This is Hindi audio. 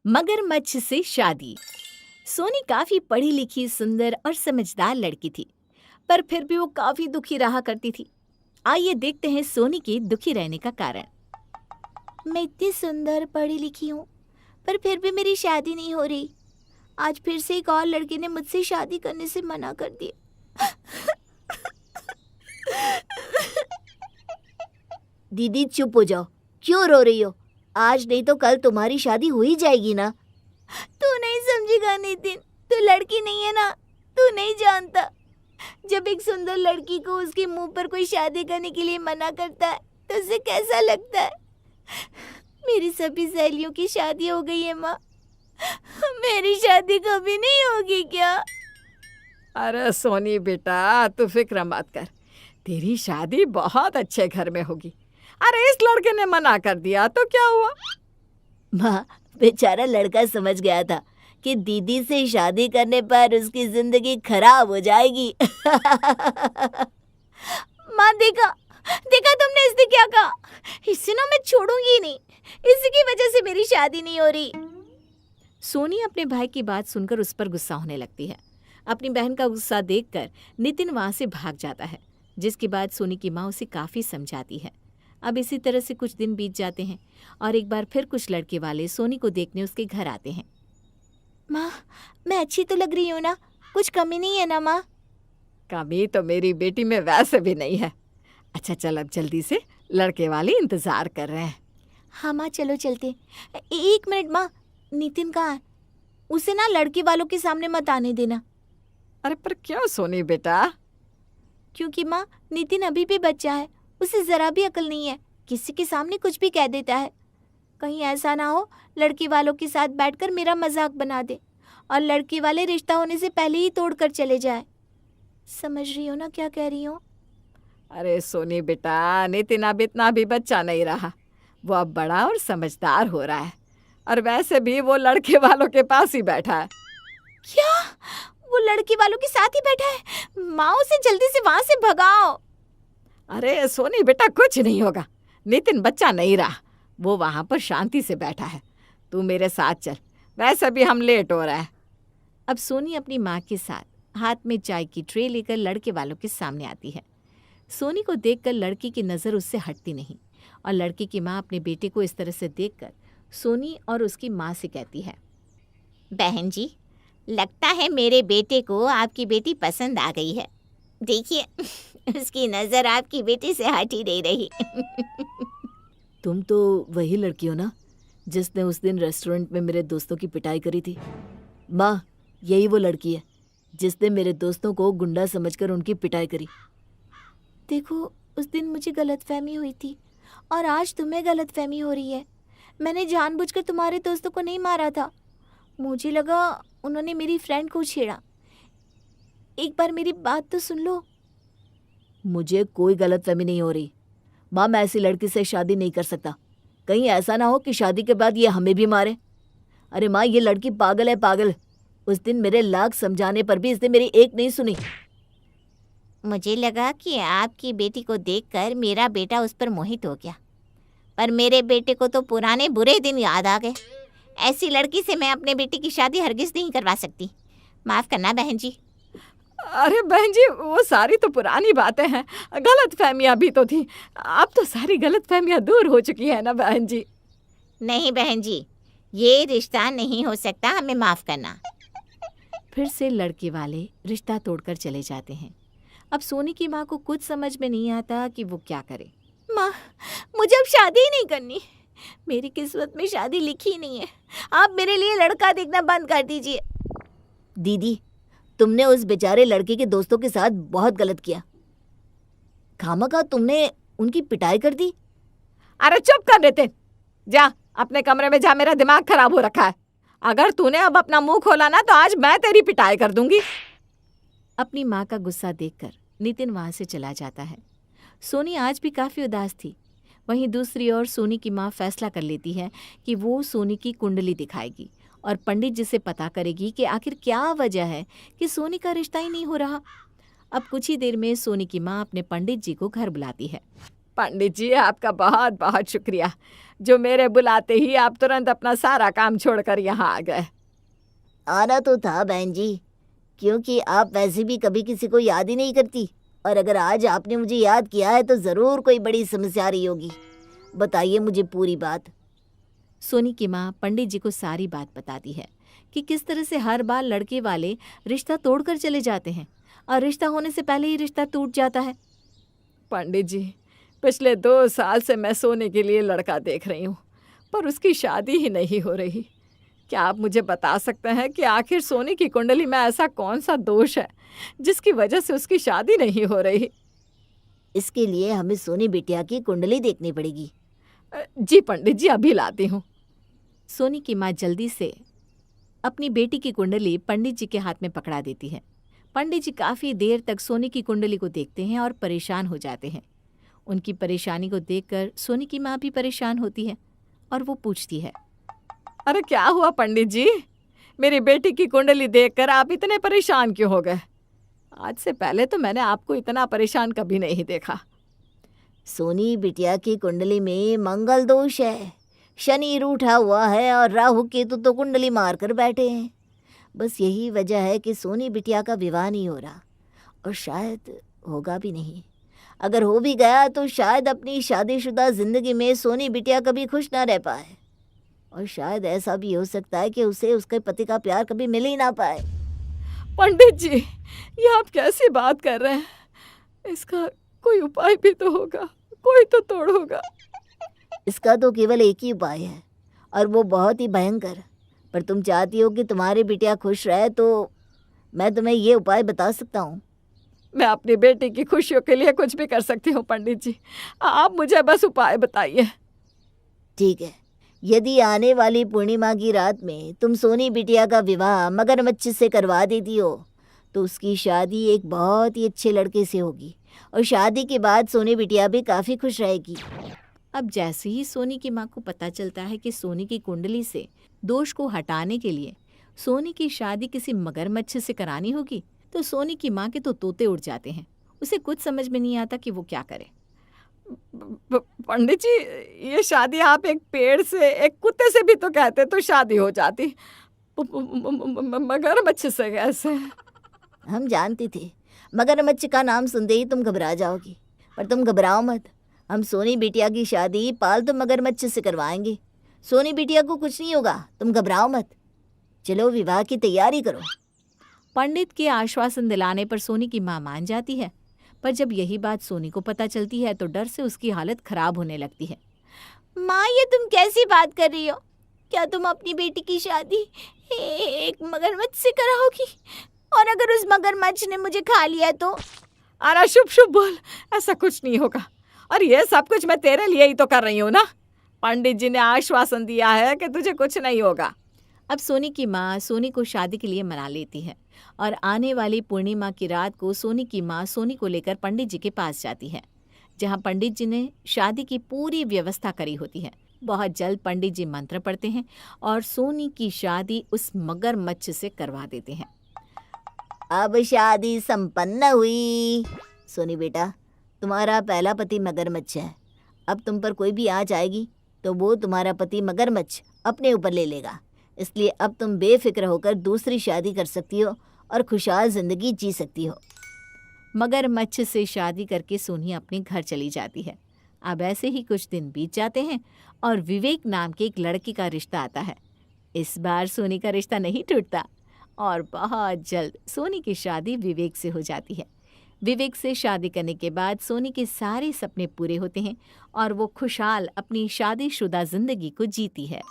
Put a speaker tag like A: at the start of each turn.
A: मगरमच्छ से शादी। सोनी काफी पढ़ी लिखी, सुंदर और समझदार लड़की थी, पर फिर भी वो काफी दुखी रहा करती थी। आइए देखते हैं सोनी के दुखी रहने का कारण। मैं इतनी सुंदर पढ़ी लिखी हूँ, पर फिर भी मेरी शादी नहीं हो रही। आज फिर से एक और लड़के ने मुझसे शादी करने से मना कर दिया। दीदी चुप हो जाओ, क्यों रो रही हो? आज नहीं तो कल तुम्हारी शादी हो ही जाएगी ना। तू नहीं समझेगा नितिन, तू लड़की नहीं है ना, तू नहीं जानता। जब एक सुंदर लड़की को उसके मुंह पर कोई शादी करने के लिए मना करता है तो उसे कैसा लगता है। मेरी सभी सहेलियों की शादी हो गई है माँ, मेरी शादी कभी नहीं होगी क्या?
B: अरे सोनी बेटा, तू फिक्र मत कर, तेरी शादी बहुत अच्छे घर में होगी। अरे इस लड़के ने मना कर दिया तो क्या हुआ?
A: माँ, बेचारा लड़का समझ गया था कि दीदी से शादी करने पर उसकी जिंदगी खराब हो जाएगी। माँ देखा देखा तुमने इसने क्या कहा? इसे ना मैं छोड़ूंगी ही नहीं, इसी की वजह से मेरी शादी नहीं हो रही। सोनी अपने भाई की बात सुनकर उस पर गुस्सा होने लगती है। अपनी बहन का गुस्सा देखकर नितिन वहां से भाग जाता है, जिसके बाद सोनी की माँ उसे काफी समझाती है। अब इसी तरह से कुछ दिन बीत जाते हैं और एक बार फिर कुछ लड़के वाले सोनी को देखने उसके घर आते हैं। माँ, मैं अच्छी तो लग रही हूँ ना? कुछ कमी नहीं है ना माँ?
B: कमी तो मेरी बेटी में वैसे भी नहीं है। अच्छा चल, अब जल्दी से, लड़के वाले इंतजार कर रहे हैं।
A: हाँ माँ, चलो चलते। एक मिनट माँ, नितिन कहाँ है? उसे ना लड़के वालों के सामने मत आने देना।
B: अरे पर क्यों सोनी बेटा?
A: क्योंकि माँ, नितिन अभी भी बच्चा है, उसे जरा भी अकल नहीं है, किसी के सामने कुछ भी कह देता है। कहीं ऐसा ना हो लड़की वालों के साथ बैठकर मेरा मजाक बना दे और लड़की वाले रिश्ता होने से पहले ही तोड़कर चले जाए। समझ रही हो ना क्या कह रही हूँ?
B: अरे सोनी बेटा, नितिन अब इतना भी बच्चा नहीं रहा, वो अब बड़ा और समझदार हो रहा है। और वैसे भी वो लड़के वालों के पास ही बैठा है।
A: क्या? वो लड़की वालों के साथ ही बैठा है? माँ, उसे जल्दी से वहां से भगाओ।
B: अरे सोनी बेटा, कुछ नहीं होगा, नितिन बच्चा नहीं रहा, वो वहां पर शांति से बैठा है। तू मेरे साथ चल, वैसे भी हम लेट हो रहा है।
A: अब सोनी अपनी माँ के साथ हाथ में चाय की ट्रे लेकर लड़के वालों के सामने आती है। सोनी को देखकर लड़की की नज़र उससे हटती नहीं और लड़की की माँ अपने बेटे को इस तरह से देखकर सोनी और उसकी माँ से कहती है, बहन जी, लगता है मेरे बेटे को आपकी बेटी पसंद आ गई है। देखिए, उसकी नज़र आपकी बेटी से हट ही नहीं रही। तुम तो वही लड़की हो ना जिसने उस दिन रेस्टोरेंट में मेरे दोस्तों की पिटाई करी थी? माँ, यही वो लड़की है जिसने मेरे दोस्तों को गुंडा समझकर उनकी पिटाई करी। देखो, उस दिन मुझे गलतफहमी हुई थी और आज तुम्हें गलतफहमी हो रही है। मैंने जानबूझकर तुम्हारे दोस्तों को नहीं मारा था, मुझे लगा उन्होंने मेरी फ्रेंड को छेड़ा। एक बार मेरी बात तो सुन लो। मुझे कोई गलतफहमी नहीं हो रही माँ, मैं ऐसी लड़की से शादी नहीं कर सकता। कहीं ऐसा ना हो कि शादी के बाद ये हमें भी मारे। अरे माँ, ये लड़की पागल है, पागल। उस दिन मेरे लाख समझाने पर भी इसने मेरी एक नहीं सुनी। मुझे लगा कि आपकी बेटी को देखकर मेरा बेटा उस पर मोहित हो गया, पर मेरे बेटे को तो पुराने बुरे दिन याद आ गए। ऐसी लड़की से मैं अपने बेटे की शादी हरगिज नहीं करवा सकती। माफ़ करना बहन जी।
B: अरे बहन जी, वो सारी तो पुरानी बातें हैं, गलत फहमियाँ भी तो थी। अब तो सारी गलत फहमियाँ दूर हो चुकी है ना बहन जी।
A: नहीं बहन जी, ये रिश्ता नहीं हो सकता, हमें माफ़ करना। फिर से लड़के वाले रिश्ता तोड़कर चले जाते हैं। अब सोनी की माँ को कुछ समझ में नहीं आता कि वो क्या करे। माँ, मुझे अब शादी ही नहीं करनी, मेरी किस्मत में शादी लिखी ही नहीं है। आप मेरे लिए लड़का देखना बंद कर दीजिए। दीदी, तुमने उस बेचारे लड़के के दोस्तों के साथ बहुत गलत किया। खामखा तुमने उनकी पिटाई कर दी।
B: अरे चुप कर नितिन, जा अपने कमरे में जा, मेरा दिमाग खराब हो रखा है। अगर तूने अब अपना मुंह खोला ना तो आज मैं तेरी पिटाई कर दूंगी।
A: अपनी माँ का गुस्सा देखकर नितिन वहां से चला जाता है। सोनी आज भी काफ़ी उदास थी। वहीं दूसरी ओर सोनी की माँ फैसला कर लेती है कि वो सोनी की कुंडली दिखाएगी और पंडित जी से पता करेगी कि आखिर क्या वजह है कि सोनी का रिश्ता ही नहीं हो रहा। अब कुछ ही देर में सोनी की माँ अपने पंडित जी को घर बुलाती है।
B: पंडित जी, आपका बहुत बहुत शुक्रिया। जो मेरे बुलाते ही आप तुरंत अपना सारा काम छोड़कर यहाँ आ गए।
C: आना तो था बहन जी, क्योंकि आप वैसे भी कभी किसी को याद ही नहीं करती, और अगर आज आपने मुझे याद किया है तो ज़रूर कोई बड़ी समस्या आ रही होगी। बताइए मुझे पूरी बात।
A: सोनी की माँ पंडित जी को सारी बात बताती है कि किस तरह से हर बार लड़के वाले रिश्ता तोड़कर चले जाते हैं और रिश्ता होने से पहले ही रिश्ता टूट जाता है।
B: पंडित जी, पिछले 2 साल से मैं सोने के लिए लड़का देख रही हूँ, पर उसकी शादी ही नहीं हो रही। क्या आप मुझे बता सकते हैं कि आखिर सोनी की कुंडली में ऐसा कौन सा दोष है जिसकी वजह से उसकी शादी नहीं हो रही?
C: इसके लिए हमें सोनी बिटिया की कुंडली देखनी पड़ेगी।
B: जी पंडित जी, अभी लाती हूँ।
A: सोनी की माँ जल्दी से अपनी बेटी की कुंडली पंडित जी के हाथ में पकड़ा देती है। पंडित जी काफ़ी देर तक सोनी की कुंडली को देखते हैं और परेशान हो जाते हैं। उनकी परेशानी को देखकर सोनी की माँ भी परेशान होती है और वो पूछती है,
B: अरे क्या हुआ पंडित जी? मेरी बेटी की कुंडली देखकर आप इतने परेशान क्यों हो गए? आज से पहले तो मैंने आपको इतना परेशान कभी नहीं देखा।
C: सोनी बिटिया की कुंडली में मंगल दोष है, शनि रूठा हुआ है और राहु केतु तो कुंडली मार कर बैठे हैं। बस यही वजह है कि सोनी बिटिया का विवाह नहीं हो रहा, और शायद होगा भी नहीं। अगर हो भी गया तो शायद अपनी शादीशुदा जिंदगी में सोनी बिटिया कभी खुश ना रह पाए, और शायद ऐसा भी हो सकता है कि उसे उसके पति का प्यार कभी मिल ही ना पाए।
B: पंडित जी, ये आप कैसी बात कर रहे हैं? इसका कोई उपाय भी तो होगा, कोई तो तोड़ होगा।
C: इसका तो केवल एक ही उपाय है, और वो बहुत ही भयंकर। पर तुम चाहती हो कि तुम्हारी बिटिया खुश रहे, तो मैं तुम्हें ये उपाय बता सकता हूँ।
B: मैं अपनी बेटी की खुशियों के लिए कुछ भी कर सकती हूँ पंडित जी, आप मुझे बस उपाय बताइए।
C: ठीक है, यदि आने वाली पूर्णिमा की रात में तुम सोनी बिटिया का विवाह मगरमच्छ से करवा देती हो तो उसकी शादी एक बहुत ही अच्छे लड़के से होगी, और शादी के बाद सोनी बिटिया भी काफ़ी खुश रहेगी।
A: अब जैसे ही सोनी की माँ को पता चलता है कि सोनी की कुंडली से दोष को हटाने के लिए सोनी की शादी किसी मगरमच्छ से करानी होगी, तो सोनी की माँ के तो तोते उड़ जाते हैं। उसे कुछ समझ में नहीं आता कि वो क्या करे।
B: पंडित जी, ये शादी आप एक पेड़ से, एक कुत्ते से भी तो कहते तो शादी हो जाती, मगरमच्छ से कैसे?
C: हम जानते थे मगरमच्छ का नाम सुनते ही तुम घबरा जाओगी, पर तुम घबराओ मत। हम सोनी बिटिया की शादी पालतू मगरमच्छ से करवाएंगे। सोनी बिटिया को कुछ नहीं होगा, तुम घबराओ मत। चलो विवाह की तैयारी करो।
A: पंडित के आश्वासन दिलाने पर सोनी की माँ मान जाती है, पर जब यही बात सोनी को पता चलती है तो डर से उसकी हालत खराब होने लगती है।
C: माँ, ये तुम कैसी बात कर रही हो? क्या तुम अपनी बेटी की शादी एक मगरमच्छ से कराओगी? और अगर उस मगरमच्छ ने मुझे खा लिया तो?
B: अरे शुभ शुभ बोल, ऐसा कुछ नहीं होगा। और ये सब कुछ मैं तेरे लिए ही तो कर रही हूँ ना। पंडित जी ने आश्वासन दिया है कि तुझे कुछ नहीं होगा।
A: अब सोनी की माँ सोनी को शादी के लिए मना लेती है और आने वाली पूर्णिमा की रात को सोनी की माँ सोनी को लेकर पंडित जी के पास जाती है, जहाँ पंडित जी ने शादी की पूरी व्यवस्था करी होती है। बहुत जल्द पंडित जी मंत्र पढ़ते हैं और सोनी की शादी उस मगरमच्छ से करवा देते हैं।
C: अब शादी संपन्न हुई। सोनी बेटा, तुम्हारा पहला पति मगरमच्छ है। अब तुम पर कोई भी आँच आएगी तो वो तुम्हारा पति मगरमच्छ अपने ऊपर ले लेगा। इसलिए अब तुम बेफिक्र होकर दूसरी शादी कर सकती हो और खुशहाल जिंदगी जी सकती हो।
A: मगरमच्छ से शादी करके सोनी अपने घर चली जाती है। अब ऐसे ही कुछ दिन बीत जाते हैं और विवेक नाम के एक लड़के का रिश्ता आता है। इस बार सोनी का रिश्ता नहीं टूटता और बहुत जल्द सोनी की शादी विवेक से हो जाती है। विवेक से शादी करने के बाद सोनी के सारे सपने पूरे होते हैं और वो खुशहाल अपनी शादीशुदा जिंदगी को जीती है।